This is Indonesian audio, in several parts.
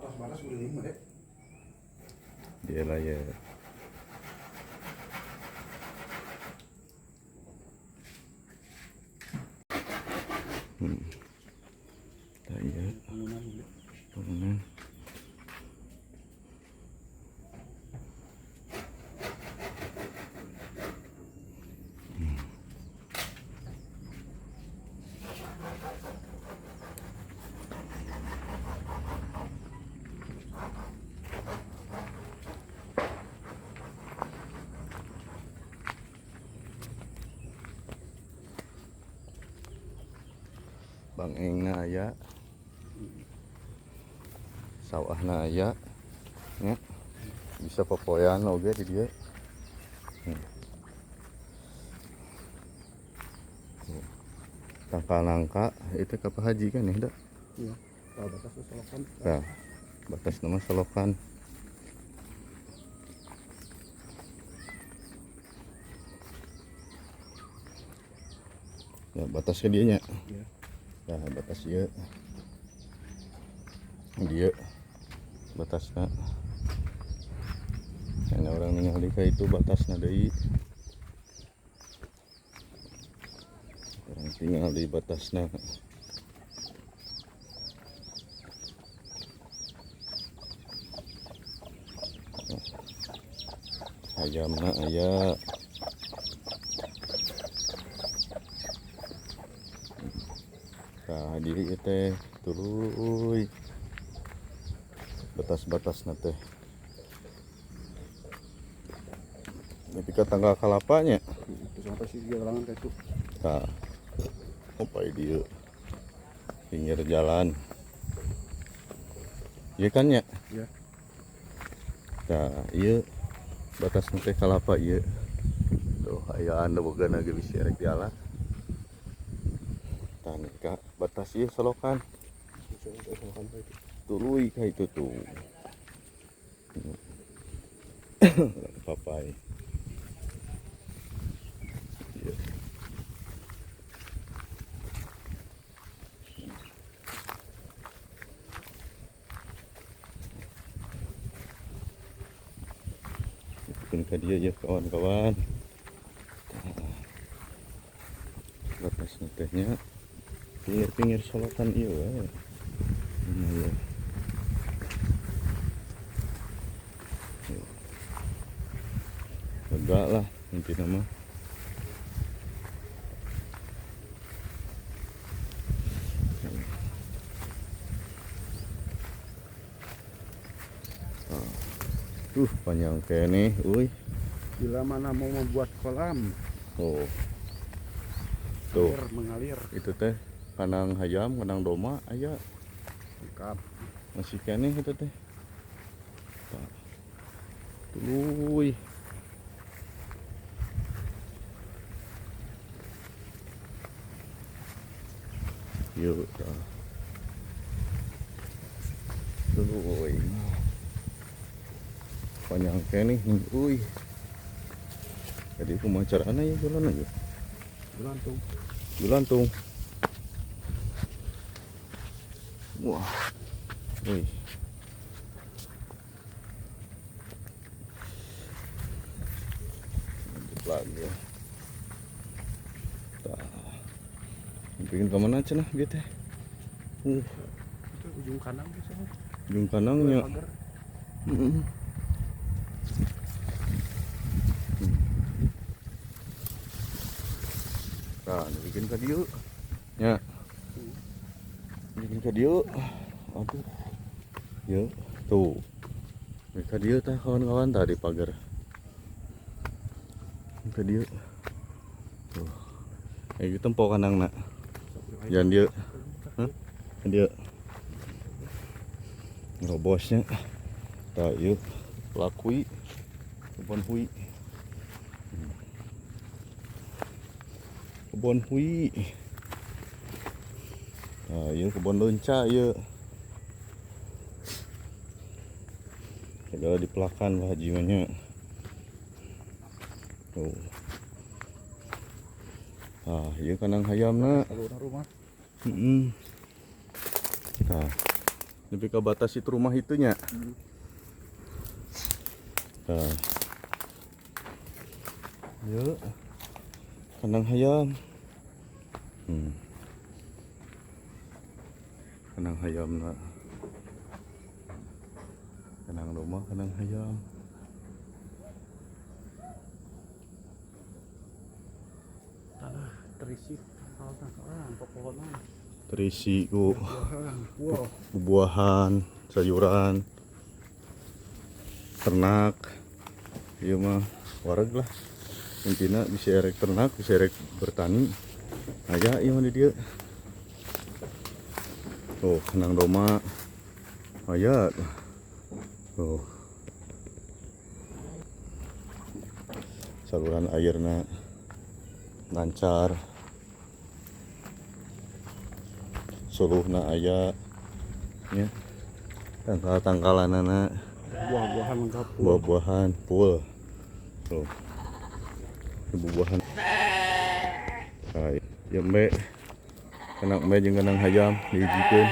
batas beriling mah deh. Dia lah ya. Nah, iya. Bangunan. Bang Engna aya, sawahna aya, nya bisa popoyan oge di dieu. Tangkal nangka itu ke Pak Haji kan ya, dak? Iya, kalau batas solokan. Nah, batas nama solokan. Ya, batasnya dia nya. Iya. Nah, batas dia. Dia batasnya. Karena orang ningali ka itu batasna deui. Orang tinggal di batasna. Ayamna aya. Nah, diri teh tuluy batas-batas teh. Tapi ka tanggal kalapanya. Itu sampai sih jalangan kayak itu. Nah, opai dia pinggir jalan. Iya kan ya? Iya. Nah, iya batas teh kalapa iya. Tuh, aya anda boga ge bisa rek jalan. Tah ka batas ieu solokan. Solokan kayak itu. Tuluy ka itu tuh. Papai. Iya. Bikin ke dia ya kawan-kawan. Batas tehnya pinggir-pinggir solokan iya wae. Ya. Lega lah intinya mah. Panjang kene, Bila mana mau membuat kolam, oh. Tuh, air mengalir. itu teh kandang hayam, kandang doma aya. Lengkap. Masih kene itu teh. Tuluy. Yuk, tuluy. Panjang kene, Jadi pemacarana ya bulan aja. Belantung. Belantung. Wah. Wih. Lanjut lagi ya. Bikin kemana aja nah dia teh? Itu ujung kanan bisa. Ujung kanangnya. Nah, bikin ke dia. Ya. Bikin ke dia. Aduh. Ya, tuh. Mereka dia teh kawan-kawan tadi pagar. Ke dia. Tuh. Kayak gitu tempo kanang nak. Jangan dia. Hah? Dia. Robosnya. Tak yuk. Lakui. Kebon hui. Kebon hui. Nah, yuk kebon lenca yuk. Segala dipelakan Pak Haji nya. Tuh. Ah, iya kandang hayamna. Kalau rumah. Nah, Lebih ke batas itu rumah itunya. Nah. Yuk. Kandang ayam. Kandang ayam nak. Kandang rumah, kandang ayam. Tanah terisi orang pepohonan. Terisi ku Wow. buah-buahan, sayuran, ternak. Iya mah wareg lah. Intinya bisa erek ternak, bisa erek bertani. Aja iya mah di dia. Oh, kandang domba. Aya. Oh. Saluran airna lancar. Suluhna aya. Ya. Tangkal-tangkalanana Buah-buahan lengkap. buah-buahan full. Tuh. Buah-buahan. Hai, ya mbak. Kandang mbak jeung kandang hayam dihijikeun.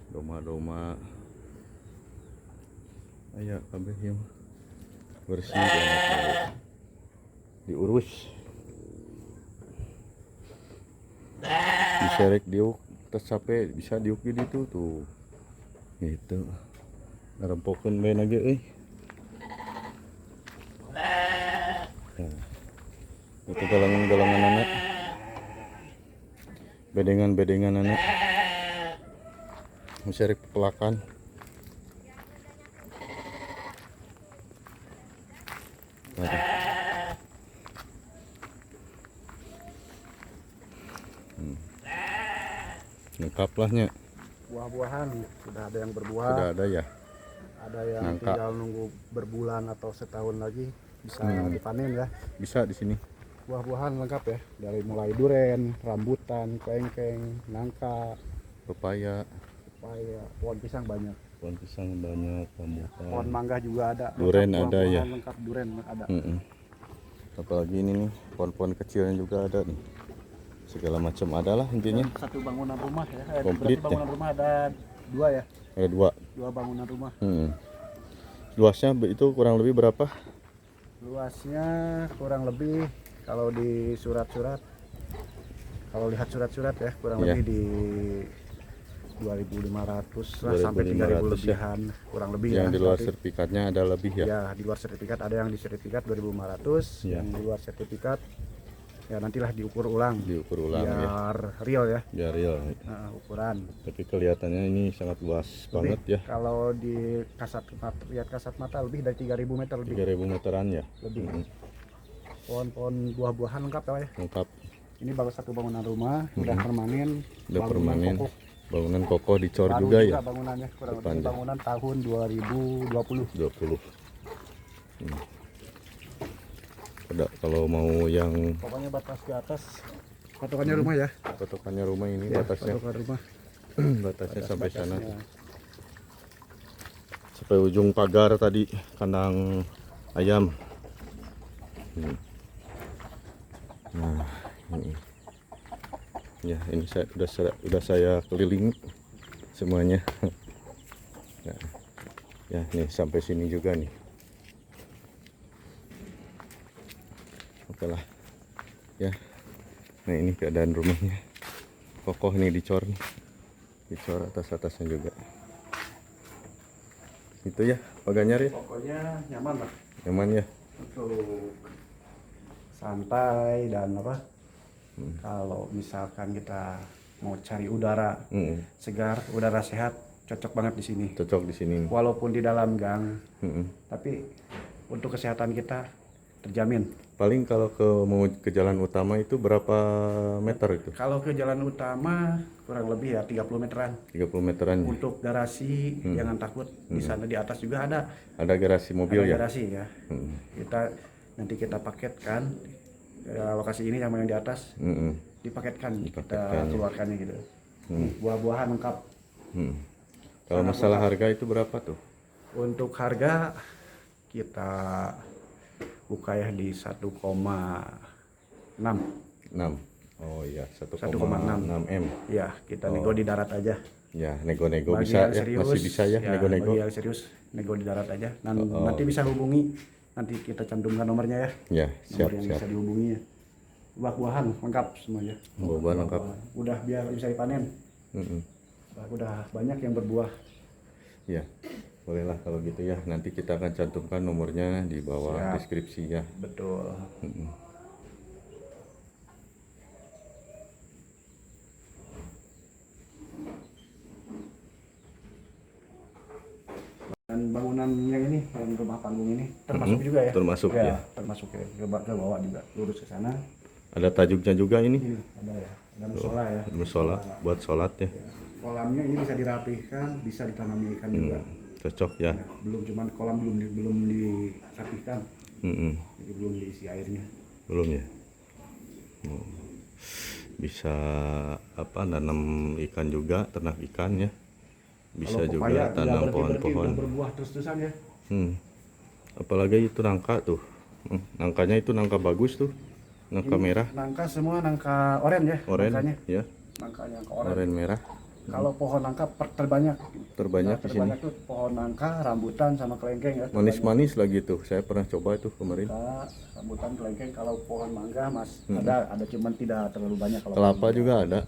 Doma-doma. Aya kabeh ieu mah. Bersih banget. Diurus. Diserek diuk tes capek bisa diuk di ditu tuh. Gitu. Ngarempokeun bae na ge euy. Nah. Itu galangan-galangan anak. Bedengan-bedengan anak. Serek pelakan. Lengkap lahnya. Buah-buahan sudah ada yang berbuah. Sudah ada ya. Ada yang Nangka. tinggal nunggu berbulan atau setahun lagi bisa dipanen ya. Bisa di sini. Buah-buahan lengkap ya, dari mulai duren, rambutan, kelengkeng, nangka, Pepaya, pepaya, pohon pisang banyak. pohon pisang banyak, rambutan. Pohon mangga juga ada. Duren Lengkap, ada ya. buah-buahan lengkap, duren ada. Apalagi ini nih, pohon-pohon kecilnya juga ada nih. Segala macam ada lah intinya. Dan satu bangunan rumah ya. Komplit berarti bangunan rumah ada dua ya. Ada dua. Dua bangunan rumah. Luasnya itu kurang lebih berapa? Luasnya kurang lebih kalau di surat-surat, kalau lihat surat-surat ya kurang Iya. lebih di 2.500 lah sampai 3.000 2.500 ya. lebihan kurang lebih Yang ya. di luar Tapi- sertifikatnya ada lebih ya? Ya, di luar sertifikat ada yang di sertifikat 2.500, Iya. yang di luar sertifikat ya nantilah diukur ulang. Diukur ulang ya. Biar real ya. Biar real. Ukuran. Tapi kelihatannya ini sangat luas banget ya. Kalau di lihat kasat mata lebih dari 3.000 meter lebih. 3.000 meteran ya. Lebih. Pohon-pohon buah-buahan lengkap ya. Lengkap. Ini baru satu bangunan rumah, udah permanen. Udah bangunan permanen. kokoh. Bangunan kokoh dicor Baru juga ya. bangunannya kurang lebih Depannya. bangunan tahun 2020. 20. Ada kalau mau yang Pokoknya batas ke atas. Patokannya rumah ya. patokannya rumah ini Ya, batasnya. patokan rumah. Batasnya sampai sana. Batasnya. Sampai ujung pagar tadi kandang ayam. Nah, ini. Ya, ini udah saya keliling semuanya. Nah, ya, nih sampai sini juga nih. Oke lah. Ya. Nah, ini keadaan rumahnya. Kokoh nih dicor nih. Dicor atas-atasnya juga. Itu ya, paganyar ya. Pokoknya nyaman lah Nyaman ya. untuk santai dan apa? Kalau misalkan kita mau cari udara segar, udara sehat, cocok banget di sini. Cocok di sini. Walaupun di dalam gang, tapi untuk kesehatan kita terjamin. Paling kalau mau ke jalan utama itu berapa meter itu? Kalau ke jalan utama kurang lebih ya 30 meteran. 30 meteran ya. Untuk garasi jangan takut, di sana di atas juga ada. Ada garasi mobil Ada ya? garasi ya. Nanti kita paketkan lokasi ini sama yang di atas dipaketkan, kita Dipaketkan, ya. keluarkannya gitu. Buah-buahan lengkap. Kalau masalah harga itu berapa tuh? Untuk harga kita buka ya di 1,6 6. Oh iya, 1,6 1,6 M. Ya, kita nego di darat aja. Ya, nego-nego Bagi bisa yang ya, serius, masih bisa ya nego-nego. Bagi yang serius, nego di darat aja. Nanti bisa hubungi. Nanti kita cantumkan nomornya ya. Ya, siap, Nomor yang siap. bisa dihubungi ya. Buah-buahan lengkap semuanya. Buah-buahan lengkap. Udah biar bisa dipanen. Udah banyak yang berbuah. Ya, bolehlah kalau gitu ya. Nanti kita akan cantumkan nomornya di bawah Siap. deskripsi ya. Betul. Dan bangunan yang ini, yang rumah panggung ini termasuk juga ya. Termasuk ya. Termasuk ya. Ke bawah juga, lurus ke sana. Ada tajuknya juga ini. Ini ada ya, ada musola ya. Musola buat sholat ya. Kolamnya ini bisa dirapihkan, bisa ditanami ikan juga. Cocok ya. Nah, belum cuman kolam belum dirapihkan, jadi belum diisi airnya. Belum ya. Bisa apa, nanam ikan juga, ternak ikan ya. Bisa Kalau juga pepaya tanam udah pohon-pohon. berbuah terus-terusan ya. Apalagi itu nangka tuh. Nangkanya itu nangka bagus tuh. Nangka Ini merah. nangka semua nangka oren ya. Oren Nangkanya. ya. Nangkanya nangka oren. Oren merah. Kalau pohon nangka terbanyak. Terbanyak Nah, di sini. terbanyak tuh pohon nangka, rambutan sama kelengkeng ya. Manis-manis lagi tuh. Saya pernah coba itu kemarin. Nangka, rambutan, kelengkeng. Kalau pohon mangga mas ada cuman tidak terlalu banyak. Kalau Kelapa juga ada.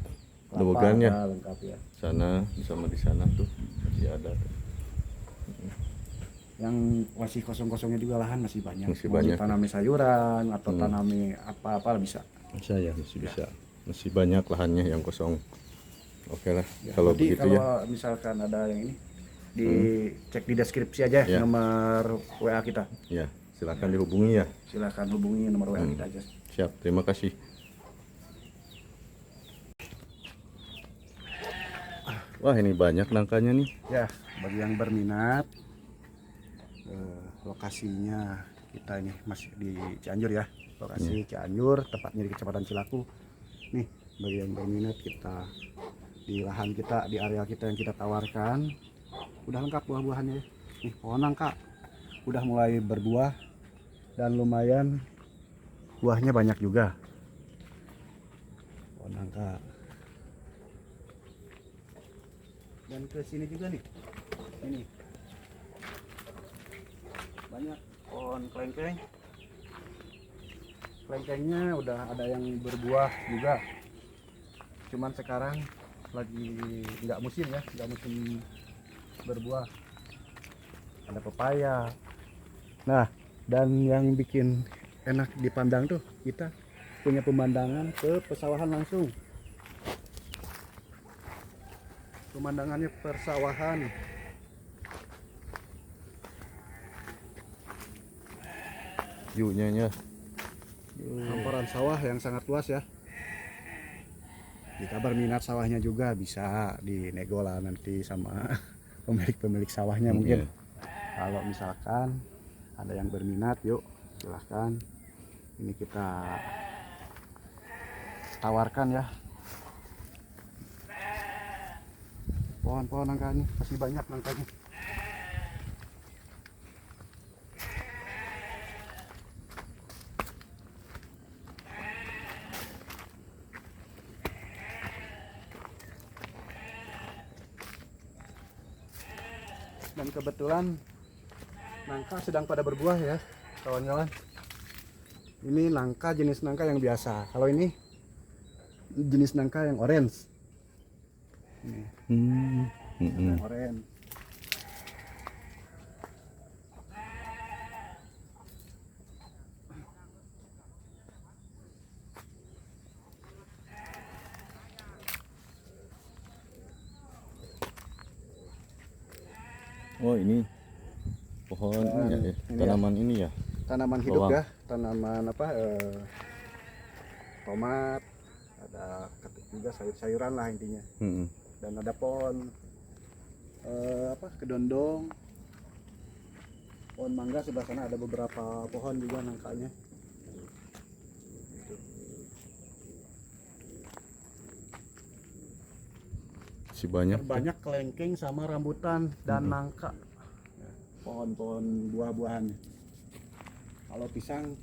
kelapa Dobogannya. ada, lengkap ya. Sana sama di sana tuh masih ada tuh. Yang masih kosong-kosongnya juga lahan masih banyak. Masih Mau banyak. ditanami sayuran atau tanami apa-apa bisa. Bisa ya, masih bisa. Masih banyak lahannya yang kosong. Oke lah, Ya, kalau nanti begitu ya. kalau misalkan ada yang ini dicek di deskripsi aja Ya. nomor WA kita. Ya, silakan dihubungi ya. Silakan hubungi nomor WA kita aja. Siap, terima kasih. Wah, ini banyak nangkanya nih. Ya, bagi yang berminat lokasinya kita ini masih di Cianjur ya. Lokasi Cianjur, tepatnya di Kecamatan Cilaku. Nih, bagi yang berminat kita di lahan kita, di area kita yang kita tawarkan, udah lengkap buah-buahannya. Nih, pohon nangka udah mulai berbuah dan lumayan buahnya banyak juga. Pohon nangka. Dan ke sini juga nih. Ini. Banyak pohon kelengkeng. Kelengkengnya udah ada yang berbuah juga. Cuman sekarang lagi nggak musim ya, nggak musim berbuah. Ada pepaya. Nah, dan yang bikin enak dipandang tuh kita punya pemandangan ke pesawahan langsung. Pemandangannya persawahan. View-nya ya. Hamparan sawah yang sangat luas ya. Jika berminat sawahnya juga bisa dinego lah nanti sama pemilik sawahnya mungkin. Kalau misalkan ada yang berminat, yuk silahkan. Ini kita tawarkan ya. Pohon-pohon nangkanya masih banyak nangkanya. Dan kebetulan nangka sedang pada berbuah ya kawan-kawan. Ini nangka jenis nangka yang biasa. Kalau ini jenis nangka yang orange. Ini yang orange. Oh, ini pohon ini ya, ini tanaman ini ya. Tanaman hidup Bawang. ya, tanaman apa? Tomat, ada ketuk juga sayur-sayuran lah intinya. Dan ada pohon apa? Kedondong, pohon mangga sebelah sana ada beberapa pohon juga nangkanya. Masih banyak. Banyak kelengkeng sama rambutan dan nangka. Pohon-pohon buah-buahan. Kalau pisang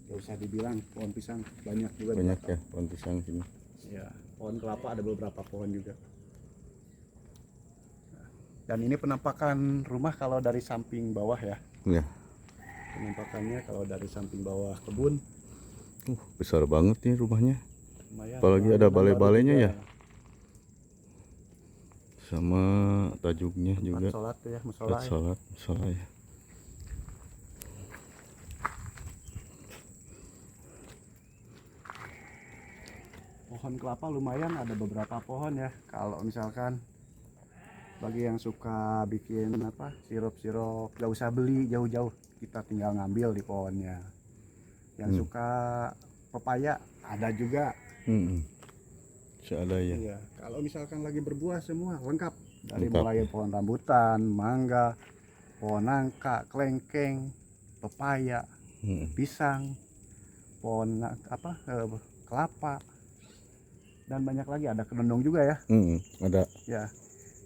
Gak usah dibilang pohon pisang banyak juga di Banyak Batam. ya pohon pisang sini. Ya, pohon kelapa ada beberapa pohon juga. Dan ini penampakan rumah kalau dari samping bawah ya. Ya. Penampakannya kalau dari samping bawah kebun Besar banget nih rumahnya. lumayan. Apalagi ada Bangunan baru balai-balainya juga. ya. Sama tajuknya Tempat juga. sholat tuh ya, musola Buat ya. sholat, musola ya. Pohon kelapa lumayan ada beberapa pohon ya. Kalau misalkan bagi yang suka bikin apa sirup-sirup gak usah beli jauh-jauh, kita tinggal ngambil di pohonnya. Yang suka pepaya ada juga. Ada ya. Iya, kalau misalkan lagi berbuah semua lengkap dari Lengkap. mulai pohon rambutan, mangga, pohon nangka, klengkeng, pepaya, pisang, pohon apa kelapa, dan banyak lagi, ada kedondong juga ya. Ada. Ya,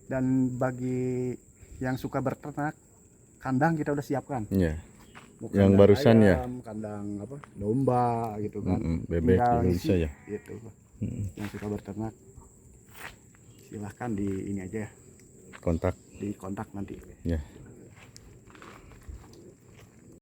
dan bagi yang suka berternak, kandang kita udah siapkan. Ya. Mau Yang kandang barusan ya? ayam, kandang apa domba gitu kan. Bebek Tinggal juga isi, bisa ya. gitu. Yang suka berternak silahkan di ini aja ya, Kontak. di kontak nanti. Ya.